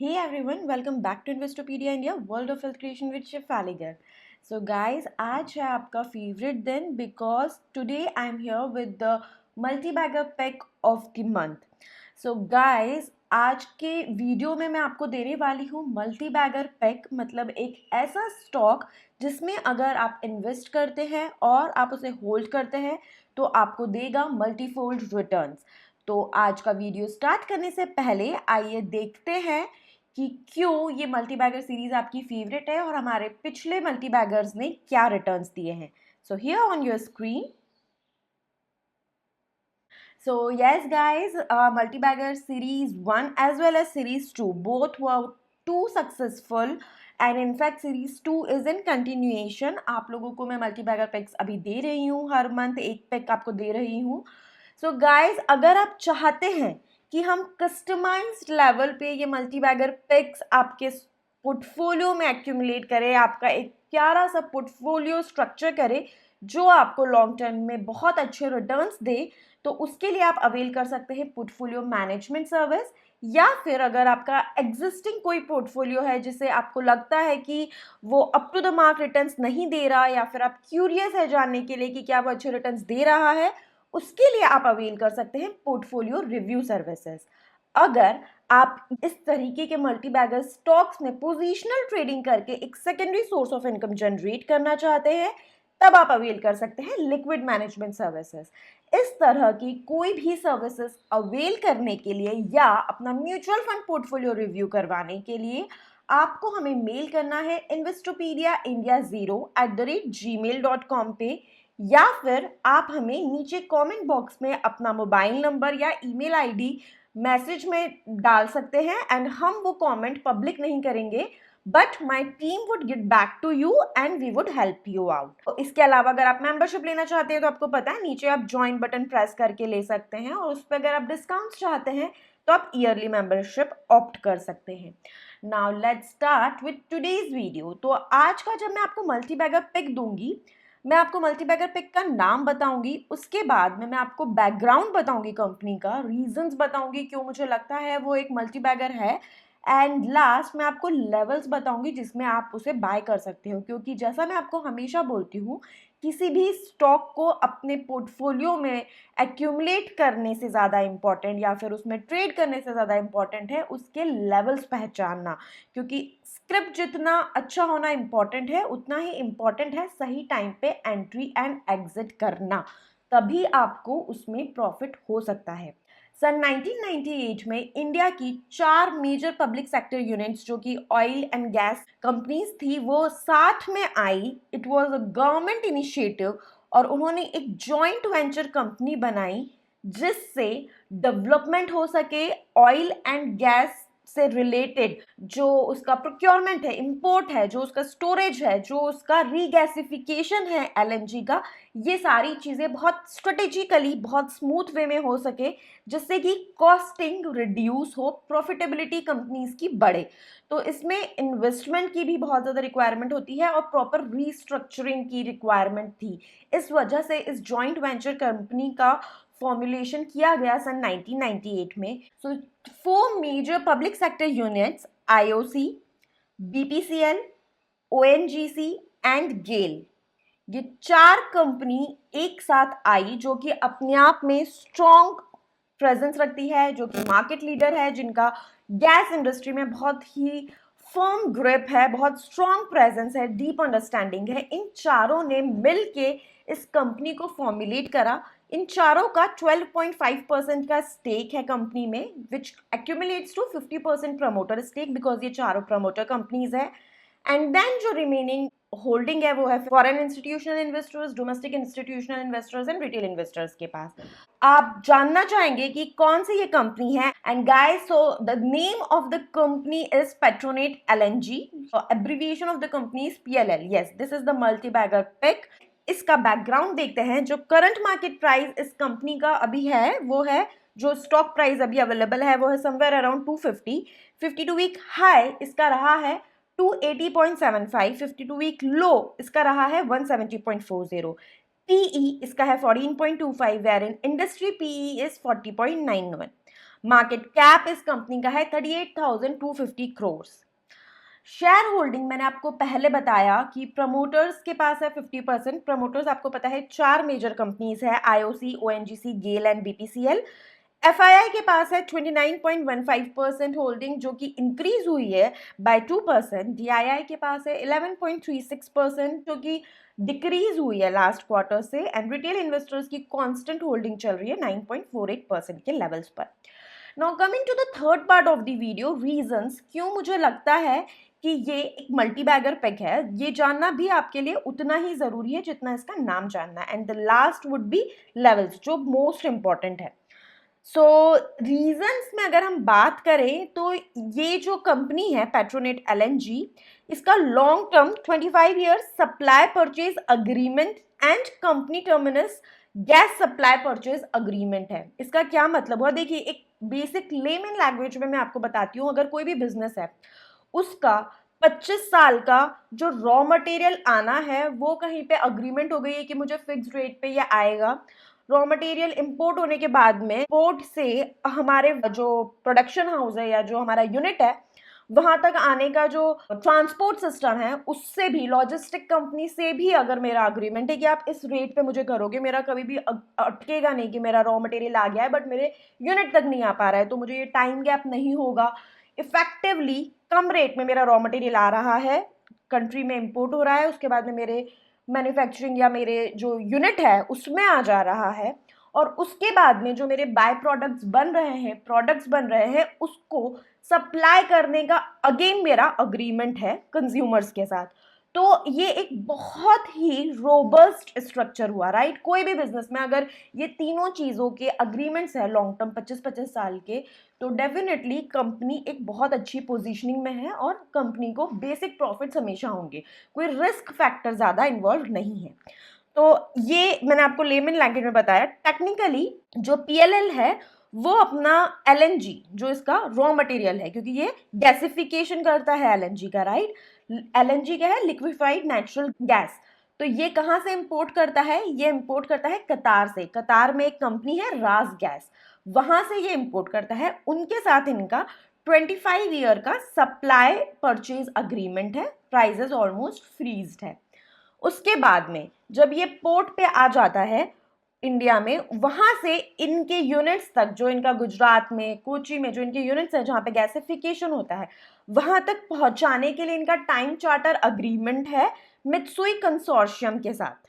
Hey everyone, welcome back to Investopedia India, World of Wealth Creation with Shiv Aligar. So guys, आज है आपका favourite दिन because today I'm here with the multi-bagger pick of the month. So guys, आज के video में मैं आपको देने वाली हूँ मल्टी बैगर पिक, मतलब एक ऐसा स्टॉक जिसमें अगर आप इन्वेस्ट करते हैं और आप उसे होल्ड करते हैं तो आपको देगा मल्टीफोल्ड रिटर्न्स। तो आज का वीडियो स्टार्ट करने से पहले आइए देखते हैं कि क्यों ये मल्टी बैगर सीरीज आपकी फेवरेट है और हमारे पिछले मल्टी बैगर्स ने क्या रिटर्न्स दिए हैं। So here on your screen, so yes guys, multi-bagger series 1 as well as series 2 both were too successful and in fact series 2 is in continuation। आप लोगों को मैं multi-bagger picks अभी दे रही हूँ, हर मंथ एक पिक आपको दे रही हूँ। सो गाइज, अगर आप चाहते हैं कि हम कस्टमाइज्ड लेवल पे ये मल्टी-बैगर पिक्स आपके पोर्टफोलियो में एक्यूमुलेट करें, आपका एक प्यारा सा पोर्टफोलियो स्ट्रक्चर करे जो आपको लॉन्ग टर्म में बहुत अच्छे रिटर्न्स दे, तो उसके लिए आप अवेल कर सकते हैं पोर्टफोलियो मैनेजमेंट सर्विस। या फिर अगर आपका एग्जिस्टिंग कोई पोर्टफोलियो है जिसे आपको लगता है कि वो up to the mark returns नहीं दे रहा, या फिर आप क्यूरियस है जानने के लिए कि क्या वो अच्छे रिटर्न्स दे रहा है, उसके लिए आप अवेल कर सकते हैं पोर्टफोलियो रिव्यू सर्विसेज। अगर आप इस तरीके के मल्टी बैगर स्टॉक्स में पोजिशनल ट्रेडिंग करके एक secondary source of income generate करना चाहते हैं, तब आप अवेल कर सकते हैं लिक्विड मैनेजमेंट सर्विसेज। इस तरह की कोई भी सर्विसेज अवेल करने के लिए या अपना म्यूचुअल फंड पोर्टफोलियो रिव्यू करवाने के लिए आपको हमें मेल करना है investopedia.india0@gmail.com पे, या फिर आप हमें नीचे कमेंट बॉक्स में अपना मोबाइल नंबर या ईमेल आईडी मैसेज में डाल सकते हैं एंड हम वो कमेंट पब्लिक नहीं करेंगे, but my team would get back to you and we would help you out. इसके अलावा अगर आप मेंबरशिप लेना चाहते हैं तो आपको पता है नीचे आप ज्वाइन बटन प्रेस करके ले सकते हैं, और उस पर अगर आप डिस्काउंट चाहते हैं तो आप ईयरली मेंबरशिप ऑप्ट कर सकते हैं। Now let's start with today's video. तो आज का जब मैं आपको मल्टी बैगर पिक दूंगी, मैं आपको मल्टी बैगर पिक का नाम बताऊंगी, उसके बाद में मैं आपको बैकग्राउंड बताऊंगी, कंपनी का रीजंस बताऊंगी क्यों मुझे लगता है वो एक मल्टी बैगर है, एंड लास्ट मैं आपको लेवल्स बताऊंगी जिसमें आप उसे बाय कर सकते हो। क्योंकि जैसा मैं आपको हमेशा बोलती हूँ, किसी भी स्टॉक को अपने पोर्टफोलियो में एक्यूमुलेट करने से ज़्यादा इम्पॉर्टेंट या फिर उसमें ट्रेड करने से ज़्यादा इम्पॉर्टेंट है उसके लेवल्स पहचानना। क्योंकि स्क्रिप्ट जितना अच्छा होना इम्पॉर्टेंट है, उतना ही इम्पॉर्टेंट है सही टाइम पे एंट्री एंड एग्जिट करना, तभी आपको उसमें प्रॉफिट हो सकता है। सन 1998 में इंडिया की 4 मेजर पब्लिक सेक्टर यूनिट्स जो कि ऑयल एंड गैस कंपनीज थी, वो साथ में आई। It was a government initiative और उन्होंने एक जॉइंट वेंचर कंपनी बनाई जिससे डेवलपमेंट हो सके ऑयल एंड गैस से रिलेटेड, जो उसका प्रोक्योरमेंट है, इंपोर्ट है, जो उसका स्टोरेज है, जो उसका रीगैसिफिकेशन है एलएनजी का, ये सारी चीज़ें बहुत स्ट्रेटेजिकली बहुत स्मूथ वे में हो सके, जिससे कि कॉस्टिंग रिड्यूस हो, प्रॉफिटेबिलिटी कंपनीज की बढ़े। तो इसमें इन्वेस्टमेंट की भी बहुत ज़्यादा रिक्वायरमेंट होती है और प्रॉपर रीस्ट्रक्चरिंग की रिक्वायरमेंट थी। इस वजह से इस जॉइंट वेंचर कंपनी का फॉर्मुलेशन किया गया सन 1998 में। So 4 major public sector units, IOC, BPCL, ONGC and GAIL, ये 4 कंपनी एक साथ आई जो कि अपने आप में स्ट्रॉन्ग प्रेजेंस रखती है, जो कि मार्केट लीडर है, जिनका गैस इंडस्ट्री में बहुत ही फर्म ग्रिप है, बहुत स्ट्रॉन्ग प्रेजेंस है, डीप अंडरस्टैंडिंग है। इन चारों ने मिल के इस कंपनी को फॉर्मुलेट करा। इन चारों का 12.5% का स्टेक है कंपनी में, which accumulates to 50% promoter stake, because ये चारों प्रमोटर कंपनीज है। एंड देन जो रिमेनिंग होल्डिंग है वो है foreign institutional investors, domestic institutional investors and retail investors के पास। आप जानना चाहेंगे कि कौन सी ये कंपनी है, and guys, so the name of the company is Petronet LNG, abbreviation of the company is PLL. Yes, this is the multibagger pick. इसका बैकग्राउंड देखते हैं। जो करंट मार्केट प्राइस इस कंपनी का अभी है वो है, जो स्टॉक प्राइस अभी अवेलेबल है वो है समवेयर अराउंड 250। 52 वीक हाई इसका रहा है 280.75, 52 वीक लो इसका रहा है 170.40। पीई इसका है 14.25, where in industry PE is 40.91। Market cap इस कंपनी का है 38,250 करोड़। शेयर होल्डिंग मैंने आपको पहले बताया कि प्रमोटर्स के पास है 50%। प्रमोटर्स आपको पता है 4 मेजर कंपनीज है, IOC, ONGC, GAIL and BPCL. FII के पास है 29.15% होल्डिंग जो कि इंक्रीज हुई है बाय 2%। डीआईआई के पास है 11.36% जो कि डिक्रीज हुई है लास्ट क्वार्टर से। एंड रिटेल इन्वेस्टर्स की कांस्टेंट होल्डिंग चल रही है 9.48% के लेवल्स पर। Now coming to the third part of the video, reasons क्यों मुझे लगता है कि ये एक मल्टी बैगर पिक है। ये जानना भी आपके लिए उतना ही जरूरी है जितना इसका नाम जानना। And the last would be levels, जो मोस्ट इंपॉर्टेंट है। सो रीजंस में अगर हम बात करें तो ये जो कंपनी है पेट्रोनेट एलएनजी, इसका long term 25 years supply purchase agreement and company terminus gas supply purchase agreement है। इसका क्या मतलब हुआ, देखिए एक बेसिक लेमन लैंग्वेज में मैं आपको बताती हूँ। अगर कोई भी बिजनेस है, उसका 25 साल का जो रॉ मटेरियल आना है वो कहीं पे अग्रीमेंट हो गई है कि मुझे फिक्स रेट पे ये आएगा। रॉ मटेरियल इंपोर्ट होने के बाद में पोर्ट से हमारे जो प्रोडक्शन हाउस है या जो हमारा यूनिट है वहां तक आने का जो ट्रांसपोर्ट सिस्टम है, उससे भी लॉजिस्टिक कंपनी से भी अगर मेरा अग्रीमेंट है कि आप इस रेट पे मुझे करोगे, मेरा कभी भी अटकेगा नहीं कि मेरा रॉ मटेरियल आ गया है बट मेरे यूनिट तक नहीं आ पा रहा है, तो मुझे ये टाइम गैप नहीं होगा। इफेक्टिवली कम रेट में मेरा रॉ मटेरियल आ रहा है, कंट्री में इंपोर्ट हो रहा है, उसके बाद में मेरे मैन्युफैक्चरिंग या मेरे जो यूनिट है उसमें आ जा रहा है, और उसके बाद में जो मेरे बाय प्रोडक्ट्स बन रहे हैं उसको सप्लाई करने का अगेन मेरा अग्रीमेंट है कंज्यूमर्स के साथ। तो ये एक बहुत ही रोबस्ट स्ट्रक्चर हुआ, राइट। कोई भी बिजनेस में अगर ये तीनों चीज़ों के अग्रीमेंट्स है लॉन्ग टर्म 25-25 साल के, तो डेफिनेटली कंपनी एक बहुत अच्छी पोजीशनिंग में है और कंपनी को बेसिक प्रॉफिट्स हमेशा होंगे, कोई रिस्क फैक्टर ज़्यादा इन्वॉल्व नहीं है। तो ये मैंने आपको लेमन लैंग्वेज में बताया। टेक्निकली जो पीएलएल है वो अपना एलएनजी जो इसका रॉ मटेरियल है, क्योंकि ये गैसिफिकेशन करता है एलएनजी का, राइट। एलएनजी क्या है, लिक्विफाइड नेचुरल गैस। तो ये कहाँ से इंपोर्ट करता है, ये इंपोर्ट करता है कतार से। कतार में एक कंपनी है राज गैस, वहां से ये इंपोर्ट करता है। उनके साथ इनका 25 ईयर का सप्लाई परचेज अग्रीमेंट है, प्राइजेस ऑलमोस्ट फ्रीज्ड है। उसके बाद में जब ये पोर्ट पे आ जाता है इंडिया में, वहां से इनके यूनिट्स तक, जो इनका गुजरात में कोची में जो इनके यूनिट्स हैं जहाँ पे गैसिफिकेशन होता है, वहां तक पहुंचाने के लिए इनका टाइम चार्टर अग्रीमेंट है मित्सुई कंसोर्शियम के साथ।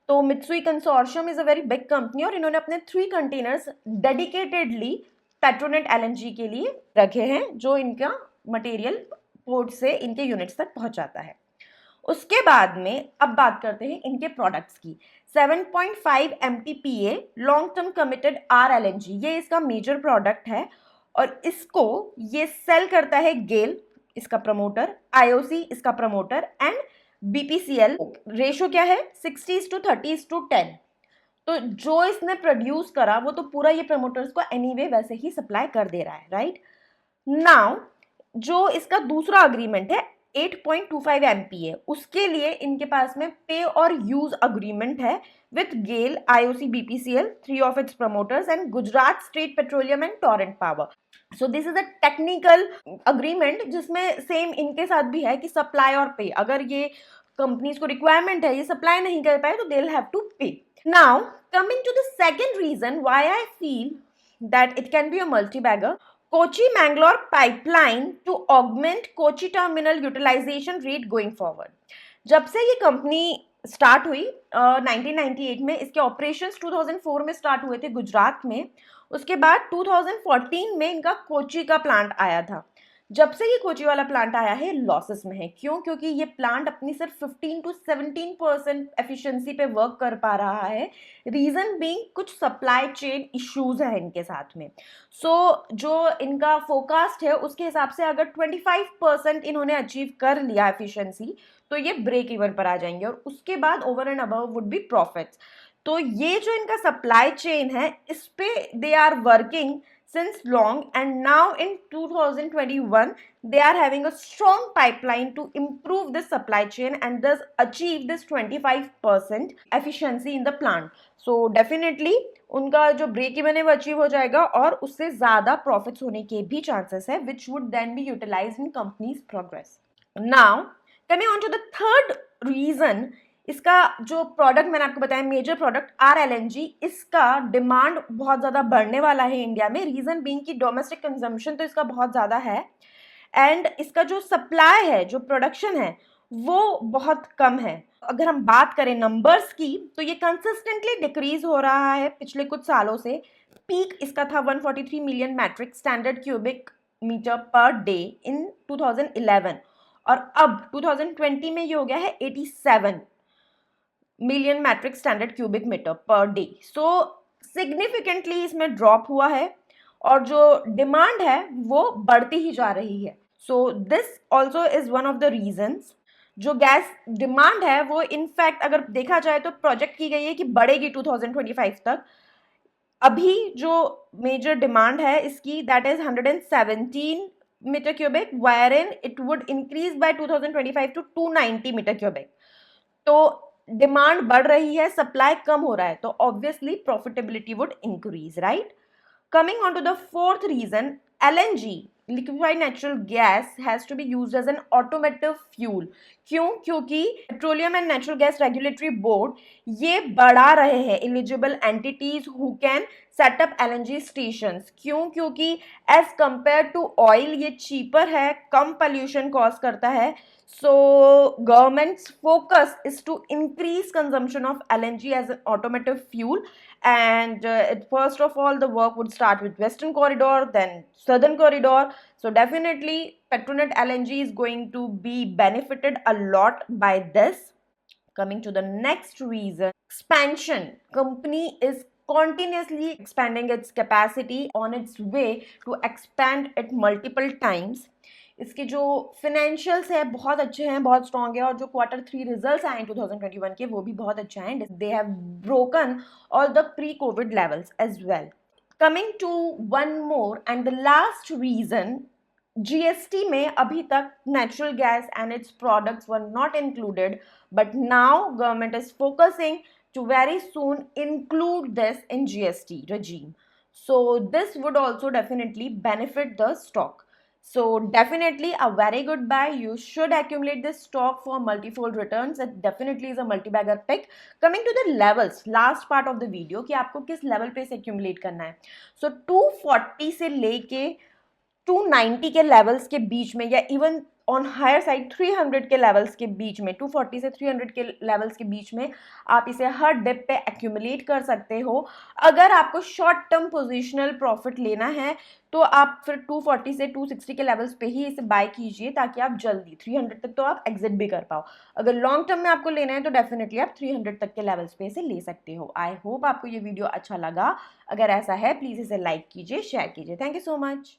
तो Mitsui consortium is a very big company और इन्होंने अपने 3 कंटेनर्स डेडिकेटेडली पेट्रोनेट एलएनजी के लिए रखे हैं, जो इनका मटेरियल पोर्ट से इनके यूनिट्स तक पहुंचाता है। उसके बाद में अब बात करते हैं इनके प्रोडक्ट्स की। 7.5 MTPA long term committed RLNG, ये इसका मेजर प्रोडक्ट है और इसको ये सेल करता है गेल, इसका प्रमोटर, आईओसी इसका प्रमोटर, एंड बीपीसीएल। रेशो क्या है, 60:30:10। तो जो इसने प्रोड्यूस करा वो तो पूरा ये प्रमोटर्स को एनीवे वैसे ही सप्लाई कर दे रहा है, राइट। नाउ जो इसका दूसरा अग्रीमेंट है 8.25 MPA, उसके लिए इनके पास में पे और यूज अग्रीमेंट है with GAIL, IOC, BPCL, 3 of its promoters, and Gujarat state petroleum and Torrent power. So this is a technical agreement जिसमें सेम इनके साथ भी है कि सप्लाई और पे, अगर ये कंपनीज को रिक्वायरमेंट है, ये सप्लाई नहीं कर पाए तो they will have to pay. Now coming to the second reason why I feel that it can be a multi-bagger, Kochi-Mangalore pipeline to augment Kochi terminal utilization rate going forward। जब से ये company start हुई 1998 में, इसके operations 2004 में start हुए थे गुजरात में। उसके बाद 2014 में इनका कोची का प्लांट आया था। जब से ये कोची वाला प्लांट आया है लॉसेस में है। क्यों? क्योंकि ये प्लांट अपनी सिर्फ 15 to 17% एफिशिएंसी पे वर्क कर पा रहा है। रीजन बीइंग कुछ सप्लाई चेन इश्यूज है इनके साथ में। जो इनका फोरकास्ट है उसके हिसाब से अगर 25% इन्होंने अचीव कर लिया एफिशिएंसी तो ये ब्रेक इवन पर आ जाएंगे और उसके बाद over and above would be profits. तो ये जो इनका सप्लाई चेन है इस पे they are working since long, and now in 2021 they are having a strong pipeline to improve the supply chain and thus achieve this 25% efficiency in the plant. So definitely उनका जो break even है वो achieve हो जाएगा और उससे ज़्यादा profits होने के भी चांसेस है which would then be utilise in companies progress. Now coming on to the third reason, इसका जो प्रोडक्ट मैंने आपको बताया मेजर प्रोडक्ट RLNG, इसका डिमांड बहुत ज़्यादा बढ़ने वाला है इंडिया में. रीज़न बीइंग कि डोमेस्टिक कंजम्पशन तो इसका बहुत ज़्यादा है एंड इसका जो सप्लाई है, जो प्रोडक्शन है, वो बहुत कम है. अगर हम बात करें नंबर्स की तो ये कंसिस्टेंटली डिक्रीज हो रहा है पिछले कुछ सालों से. पीक इसका था 143 million metric standard cubic metre per day in 2011 और अब 2020 में ये हो गया है 87 million metric standard cubic metre per day. So significantly इसमें ड्रॉप हुआ है और जो डिमांड है वो बढ़ती ही जा रही है. So this also is one of the reasons. जो गैस डिमांड है वो इनफैक्ट अगर देखा जाए तो प्रोजेक्ट की गई है कि बढ़ेगी 2025 तक. अभी जो मेजर डिमांड है इसकी that is 117 metre cubic, where in it would increase by 2025 to 290 metre cubic. तो डिमांड बढ़ रही है, सप्लाई कम हो रहा है, तो obviously profitability would increase, right. Coming on to the fourth reason, LNG liquefied natural gas has to be used as an automotive fuel. क्यों? क्योंकि petroleum and natural gas regulatory board ये बढ़ा रहे हैं eligible entities who can set up LNG stations. क्यों? क्योंकि as compare to oil ये cheaper है, कम पोल्यूशन कॉज करता है. So government's focus is to increase consumption of LNG as an automotive fuel, and first of all the work would start with Western Corridor, then Southern Corridor. So definitely Petronet LNG is going to be benefited a lot by this. Coming to the next reason, expansion. Company is continuously expanding its capacity, on its way to expand it multiple times. इसके जो financials है बहुत अच्छे हैं, बहुत strong है और जो Q3 रिजल्ट्स आए हैं 2021 के वो भी बहुत अच्छे हैं. They have broken all the pre covid levels as well. Coming to one more and the last reason, GST में अभी तक natural gas and its products were not included, but now government is focusing to very soon include this in GST regime. So this would also definitely benefit the stock. So definitely a very good buy. You should accumulate this stock for multifold returns. It definitely is a multi-bagger pick. Coming to the levels, last part of the video कि आपको किस level पे से accumulate करना है. So 240 से लेके 290 के levels के बीच में या even ऑन हायर साइड 300 के लेवल्स के बीच में, 240 से 300 के लेवल्स के बीच में आप इसे हर डिप पे एक्यूमुलेट कर सकते हो. अगर आपको शॉर्ट टर्म पोजिशनल प्रॉफिट लेना है तो आप फिर 240 से 260 के लेवल्स पे ही इसे बाय कीजिए ताकि आप जल्दी 300 तक तो आप एग्जिट भी कर पाओ. अगर लॉन्ग टर्म में आपको लेना है तो डेफिनेटली आप 300 तक के लेवल्स पे इसे ले सकते हो. आई होप आपको ये वीडियो अच्छा लगा. अगर ऐसा है प्लीज़ इसे लाइक कीजिए, शेयर कीजिए. Thank you so much.